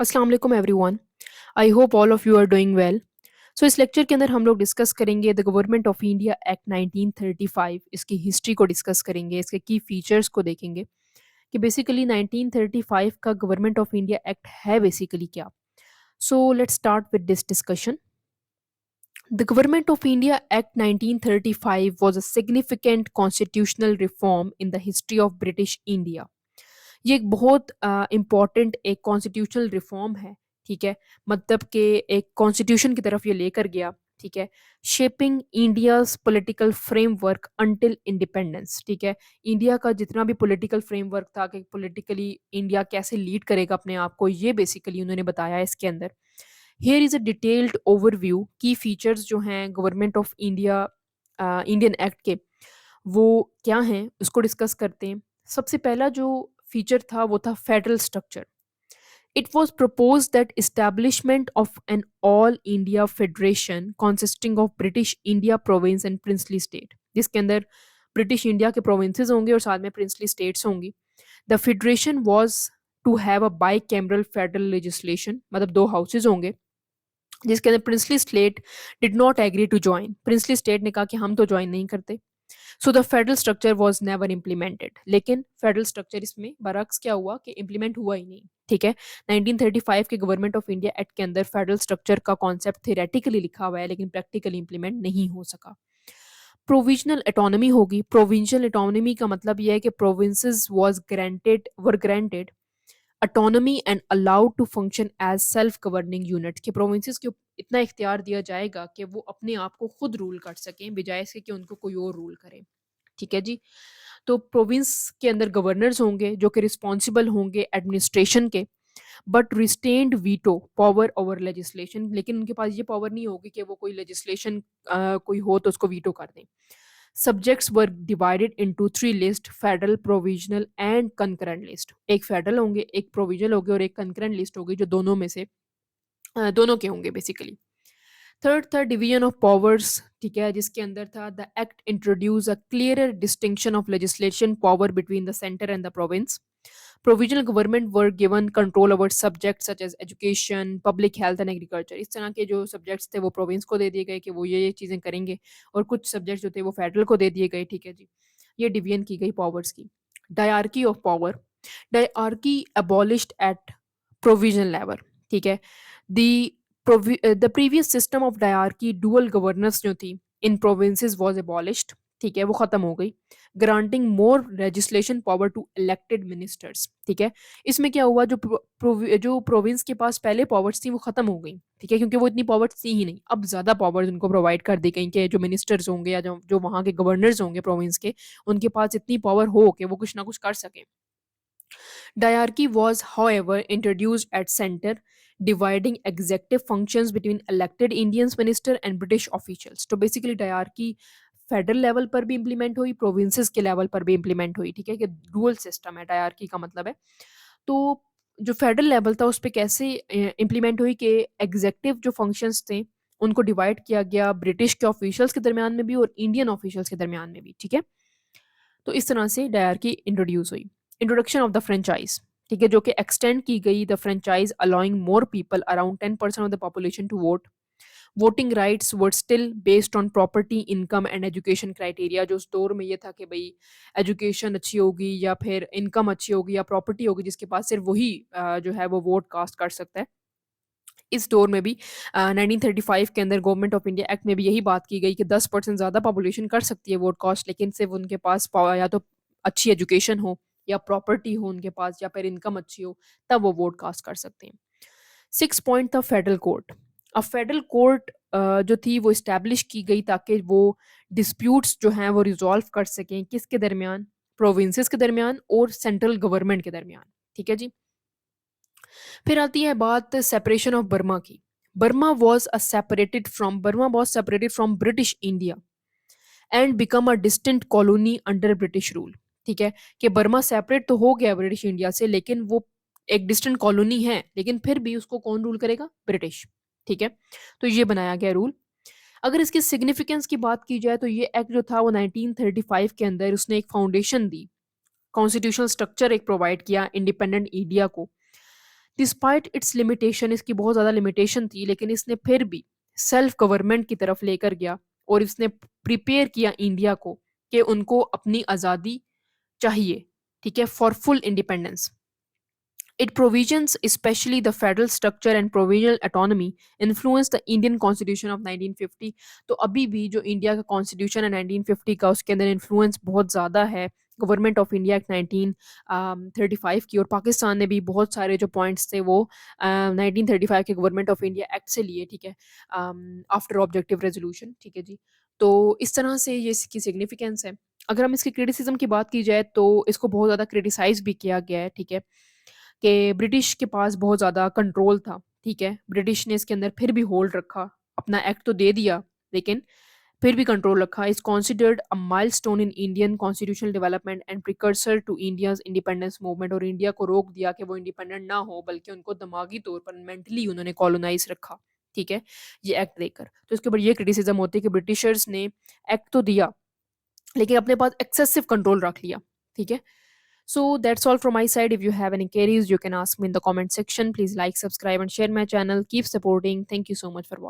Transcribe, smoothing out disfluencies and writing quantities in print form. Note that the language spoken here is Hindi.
अस्सलाम वालेकुम everyone. I hope all of you are doing well. So इस लेक्चर के अंदर हम लोग डिस्कस करेंगे the government of India act 1935। इसकी हिस्ट्री को डिस्कस करेंगे, इसके की फीचर्स को देखेंगे कि बेसिकली 1935 का गवर्नमेंट ऑफ इंडिया एक्ट है बेसिकली क्या। So let's start with this discussion. The Government of India Act 1935 was a significant constitutional reform in the history of British India. ये एक बहुत इम्पॉर्टेंट एक कॉन्स्टिट्यूशनल रिफॉर्म है। ठीक है, मतलब कि एक कॉन्स्टिट्यूशन की तरफ ये लेकर गया। ठीक है, shaping India's political framework until independence. ठीक है, इंडिया का जितना भी पॉलिटिकल फ्रेमवर्क था कि पॉलिटिकली इंडिया कैसे लीड करेगा अपने आप को, ये बेसिकली उन्होंने बताया इसके अंदर। Here is a detailed overview की फीचर्स जो हैं government of India Indian act के, वो क्या हैं उसको डिस्कस करते हैं। सबसे पहला जो फीचर था वो था federal structure. It was propose that establishment of an all India federation consisting of British India province and princely state, जिसके अंदर ब्रिटिश इंडिया के प्रोविंसेस होंगे और साथ में प्रिंसली स्टेट्स होंगी। The federation was to have a bicameral federal legislation, मतलब दो हाउसेज होंगे जिसके अंदर princely state did not agree to join. Princely state ने कहा कि हम तो ज्वाइन नहीं करते। So the federal structure was never implemented, लेकिन फेडरल स्ट्रक्चर इसमें बरक्स क्या हुआ कि इम्प्लीमेंट हुआ ही नहीं। ठीक है, 1935 के गवर्नमेंट ऑफ इंडिया एक्ट के अंदर फेडरल स्ट्रक्चर का कॉन्सेप्ट थियोरेटिकली लिखा हुआ है लेकिन प्रैक्टिकली इम्प्लीमेंट नहीं हो सका। प्रोविजनल एटोनॉमी होगी। प्रोविंशियल एटोनॉमी का मतलब यह है कि provinces were granted autonomy and allowed to function as self governing units, कि प्रोविंसेस को इतना इख्तियार दिया जाएगा कि वो अपने आप को खुद रूल कर सकें बजाय इसके कि उनको कोई और रूल करे। ठीक है जी, तो प्रोविंस के अंदर गवर्नर्स होंगे जो कि रिस्पॉन्सिबल होंगे एडमिनिस्ट्रेशन के, but retained veto power over legislation, लेकिन उनके पास ये पावर नहीं होगी कि वो कोई लेजिस्लेशन कोई हो तो उसको वीटो कर दें। Subjects were divided into three lists: federal, provisional and concurrent list. एक फेडरल होंगे, एक प्रोविजनल होंगे और एक कंकरेंट लिस्ट होगी जो दोनों में से दोनों के होंगे बेसिकली। थर्ड था डिवीजन ऑफ पावर्स। ठीक है, जिसके अंदर था the act introduce a clearer distinction of legislation power between the centre and the province. Provisional government were given control over subject such as education, public health and agriculture. इस तरह के जो सब्जेक्ट्स थे वो प्रोविंस को दे दिए गए कि वो ये चीज़ें करेंगे, और कुछ सब्जेक्ट्स जो थे वो फेडरल को दे दिए गए। ठीक है जी, ये डिवीजन की गई पावर्स की। Dyarchy of power. Dyarchy abolished at provincial level. ठीक है, the the previous system of dyarchy dual governance जो थी इन प्रोविंसेस वाज एबॉलिश्ड। ठीक है, वो खत्म हो गई। Granting more legislation power to elected ministers. ठीक है, इसमें क्या हुआ, जो प्रोविंस के पास पहले पावर्स थी वो खत्म हो गई। ठीक है, क्योंकि वो इतनी पावर्स थी ही नहीं, अब ज्यादा पावर्स उनको प्रोवाइड कर दी गई कि जो मिनिस्टर्स होंगे या जो वहाँ के गवर्नर्स होंगे प्रोविंस के, उनके पास इतनी पावर हो कि वो कुछ ना कुछ कर सके। Diarchy was, however, introduced at center, dividing executive functions between elected Indians minister and British officials. तो बेसिकली डायरकी फेडरल लेवल पर भी इम्प्लीमेंट हुई, प्रोविंसेस के लेवल पर भी इम्प्लीमेंट हुई। ठीक है, कि डुअल सिस्टम है डायरकी का मतलब है। तो जो फेडरल लेवल था उस पर कैसे इम्प्लीमेंट हुई कि एग्जेक्टिव जो फंक्शंस थे उनको डिवाइड किया गया ब्रिटिश के ऑफिशियल्स के दरमियान में भी और इंडियन ऑफिशियल्स के दरमियान में भी। ठीक है, तो इस तरह से डायरकी इंट्रोड्यूस हुई। Introduction of the franchise. ठीक है, जो कि एक्सटेंड की गई the franchise allowing more people around 10% of the population to vote. Voting rights were still based on property, income and education criteria. जो उस दौर में ये था कि भाई एजुकेशन अच्छी होगी या फिर इनकम अच्छी होगी या प्रॉपर्टी होगी, जिसके पास सिर्फ वही जो है वो वोट कास्ट कर सकता है। इस दौर में भी 1935 के अंदर गवर्नमेंट ऑफ इंडिया एक्ट में भी यही बात की गई कि 10% ज़्यादा पॉपुलेशन कर सकती है वोट कास्ट, लेकिन सिर्फ उनके पास या तो अच्छी एजुकेशन हो या प्रॉपर्टी हो उनके पास या फिर इनकम अच्छी हो, तब वो वोट कास्ट कर सकते हैं। 6 पॉइंट था फेडरल कोर्ट। अब फेडरल कोर्ट जो थी वो इस्टेब्लिश की गई ताकि वो डिस्प्यूट्स जो हैं वो रिजॉल्व कर सकें, किसके दरमियान, प्रोविंसेस के दरमियान और सेंट्रल गवर्नमेंट के दरमियान। ठीक है जी, फिर आती है बात सेपरेशन ऑफ बर्मा की। Burma was separated from British India and become a distant colony under British rule. ठीक है, कि बर्मा सेपरेट तो हो गया ब्रिटिश इंडिया से, लेकिन वो एक डिस्टेंट कॉलोनी है, लेकिन फिर भी उसको कौन रूल करेगा, ब्रिटिश। ठीक है, तो ये बनाया गया रूल। अगर इसकी सिग्निफिकेंस की बात की जाए तो ये एक्ट जो था वो 1935 के अंदर उसने एक फाउंडेशन दी, कॉन्स्टिट्यूशनल स्ट्रक्चर एक प्रोवाइड किया इंडिपेंडेंट इंडिया को, डिस्पाइट इट्स लिमिटेशन, इसकी बहुत ज़्यादा लिमिटेशन थी, लेकिन इसने फिर भी सेल्फ गवर्नमेंट की तरफ लेकर गया और इसने प्रिपेयर किया इंडिया को कि उनको अपनी आज़ादी चाहिए, ठीक है, for full independence. It provisions, especially the federal structure and provisional autonomy, influence the Indian Constitution of 1950। तो अभी भी जो इंडिया का कॉन्स्टिट्यूशन है 1950 का, उसके अंदर इन्फ्लुएंस बहुत ज़्यादा है गवर्नमेंट ऑफ इंडिया एक्ट 1935 की। और पाकिस्तान ने भी बहुत सारे जो पॉइंट्स थे वो 1935 के गवर्नमेंट ऑफ इंडिया एक्ट से लिए, ठीक है, आफ्टर ऑब्जेक्टिव रेजोल्यूशन, ठीक है जी। तो इस तरह से ये इसकी सिग्निफिकेंस है। अगर हम इसकी क्रिटिसिज्म की बात की जाए तो इसको बहुत ज़्यादा क्रिटिसाइज भी किया गया है, ठीक है, कि ब्रिटिश के पास बहुत ज़्यादा कंट्रोल था, ठीक है। ब्रिटिश ने इसके अंदर फिर भी होल्ड रखा, अपना एक्ट तो दे दिया, लेकिन फिर भी कंट्रोल रखा। Is considered a milestone in Indian constitutional development and precursor to India's independence movement. और इंडिया को रोक दिया कि वो इंडिपेंडेंट ना हो, बल्कि उनको दिमागी तौर पर मेंटली उन्होंने कॉलोनाइज़ रखा, ठीक है, ये एक्ट देकर। तो इसके ऊपर ये क्रिटिसिज्म होती है कि ब्रिटिशर्स ने एक्ट तो दिया, लेकिन अपने पास एक्सेसिव कंट्रोल रख लिया, ठीक है। So that's all from my side. If you have any queries, you can ask me in the comment section. Please like, subscribe, and share my channel. Keep supporting. Thank you so much for watching.